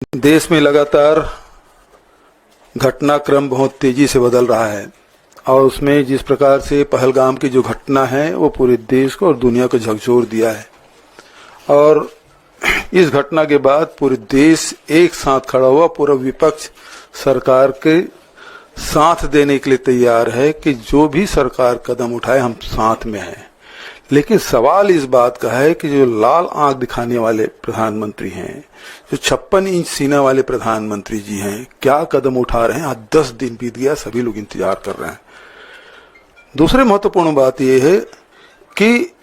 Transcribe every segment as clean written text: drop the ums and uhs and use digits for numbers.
देश में लगातार घटनाक्रम बहुत तेजी से बदल रहा है और उसमें जिस प्रकार से पहलगाम की जो घटना है वो पूरे देश को और दुनिया को झकझोर दिया है। और इस घटना के बाद पूरे देश एक साथ खड़ा हुआ, पूरा विपक्ष सरकार के साथ देने के लिए तैयार है कि जो भी सरकार कदम उठाए हम साथ में हैं। लेकिन सवाल इस बात का है कि जो लाल आंख दिखाने वाले प्रधानमंत्री हैं, जो 56 इंच सीना वाले प्रधानमंत्री जी हैं, क्या कदम उठा रहे हैं। आज 10 दिन बीत गया, सभी लोग इंतजार कर रहे हैं। दूसरी महत्वपूर्ण बात यह है कि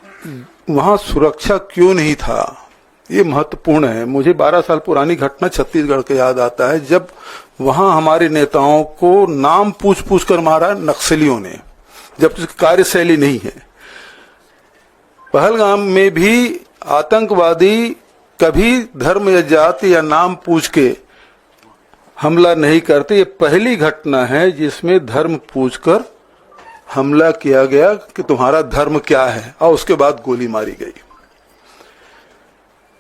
वहां सुरक्षा क्यों नहीं था, ये महत्वपूर्ण है। मुझे 12 साल पुरानी घटना छत्तीसगढ़ का याद आता है, जब वहां हमारे नेताओं को नाम पूछ पूछ कर मारा नक्सलियों ने, जबकि उसकी कार्यशैली नहीं है। पहलगाम में भी आतंकवादी कभी धर्म या जाति या नाम पूछ के हमला नहीं करते। ये पहली घटना है जिसमें धर्म पूछकर हमला किया गया कि तुम्हारा धर्म क्या है, और उसके बाद गोली मारी गई।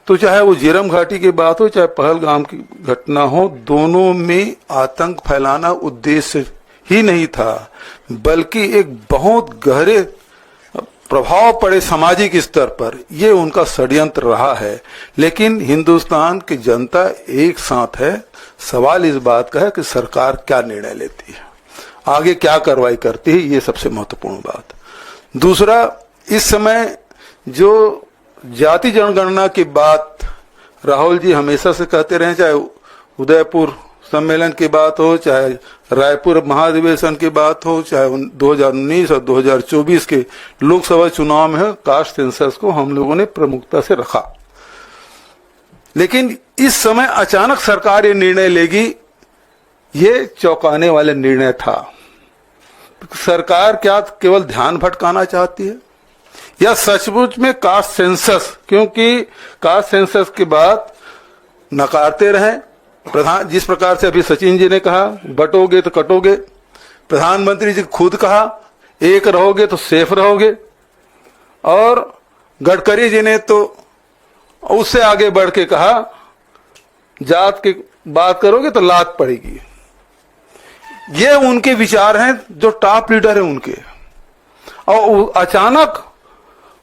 तो चाहे वो झीरम घाटी की बात हो, चाहे पहलगाम की घटना हो, दोनों में आतंक फैलाना उद्देश्य ही नहीं था, बल्कि एक बहुत गहरे प्रभाव पड़े सामाजिक स्तर पर, ये उनका षड्यंत्र रहा है। लेकिन हिंदुस्तान की जनता एक साथ है। सवाल इस बात का है कि सरकार क्या निर्णय लेती है, आगे क्या कार्रवाई करती है, ये सबसे महत्वपूर्ण बात। दूसरा, इस समय जो जाति जनगणना की बात राहुल जी हमेशा से कहते रहे, चाहे उदयपुर सम्मेलन की बात हो, चाहे रायपुर महाधिवेशन की बात हो, चाहे 2019 और 2024 के लोकसभा चुनाव में कास्ट सेंसस को हम लोगों ने प्रमुखता से रखा। लेकिन इस समय अचानक सरकार ये निर्णय लेगी, ये चौंकाने वाला निर्णय था। सरकार क्या केवल ध्यान भटकाना चाहती है या सचमुच में कास्ट सेंसस, क्योंकि कास्ट सेंसस की बात नकारते रहे प्रधान, जिस प्रकार से अभी सचिन जी ने कहा बटोगे तो कटोगे, प्रधानमंत्री जी खुद कहा एक रहोगे तो सेफ रहोगे, और गडकरी जी ने तो उससे आगे बढ़ के कहा जात की बात करोगे तो लात पड़ेगी। ये उनके विचार हैं, जो टॉप लीडर है उनके, और अचानक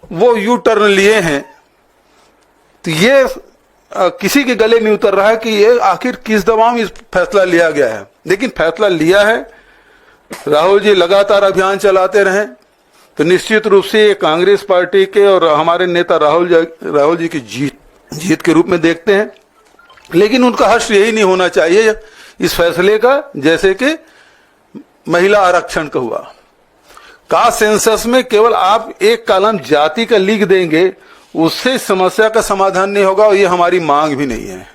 वो यू टर्न लिए हैं। तो ये किसी के गले नहीं उतर रहा है कि ये आखिर किस दबाव में इस फैसला लिया गया है। लेकिन फैसला लिया है, राहुल जी लगातार अभियान चलाते रहे, तो निश्चित रूप से ये कांग्रेस पार्टी के और हमारे नेता राहुल जी की जीत के रूप में देखते हैं। लेकिन उनका हर्ष यही नहीं होना चाहिए इस फैसले का, जैसे कि महिला आरक्षण का हुआ। कास्ट सेंसस में केवल आप एक कॉलम जाति का लिख देंगे, उससे समस्या का समाधान नहीं होगा, और ये हमारी मांग भी नहीं है।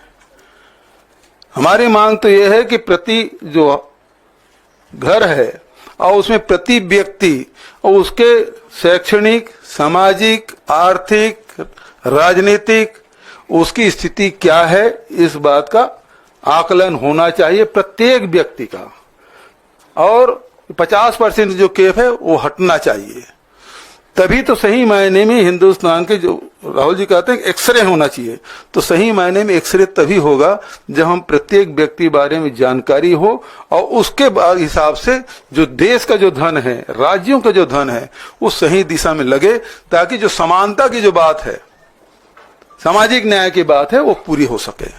हमारी मांग तो ये है कि प्रति जो घर है और उसमें प्रति व्यक्ति और उसके शैक्षणिक, सामाजिक, आर्थिक, राजनीतिक उसकी स्थिति क्या है, इस बात का आकलन होना चाहिए प्रत्येक व्यक्ति का। और 50% जो केफ है वो हटना चाहिए। तभी तो सही मायने में हिंदुस्तान के, जो राहुल जी कहते हैं एक्सरे होना चाहिए, तो सही मायने में एक्सरे तभी होगा जब हम प्रत्येक व्यक्ति बारे में जानकारी हो, और उसके बाद हिसाब से जो देश का जो धन है, राज्यों का जो धन है, वो सही दिशा में लगे, ताकि जो समानता की जो बात है, सामाजिक न्याय की बात है, वो पूरी हो सके।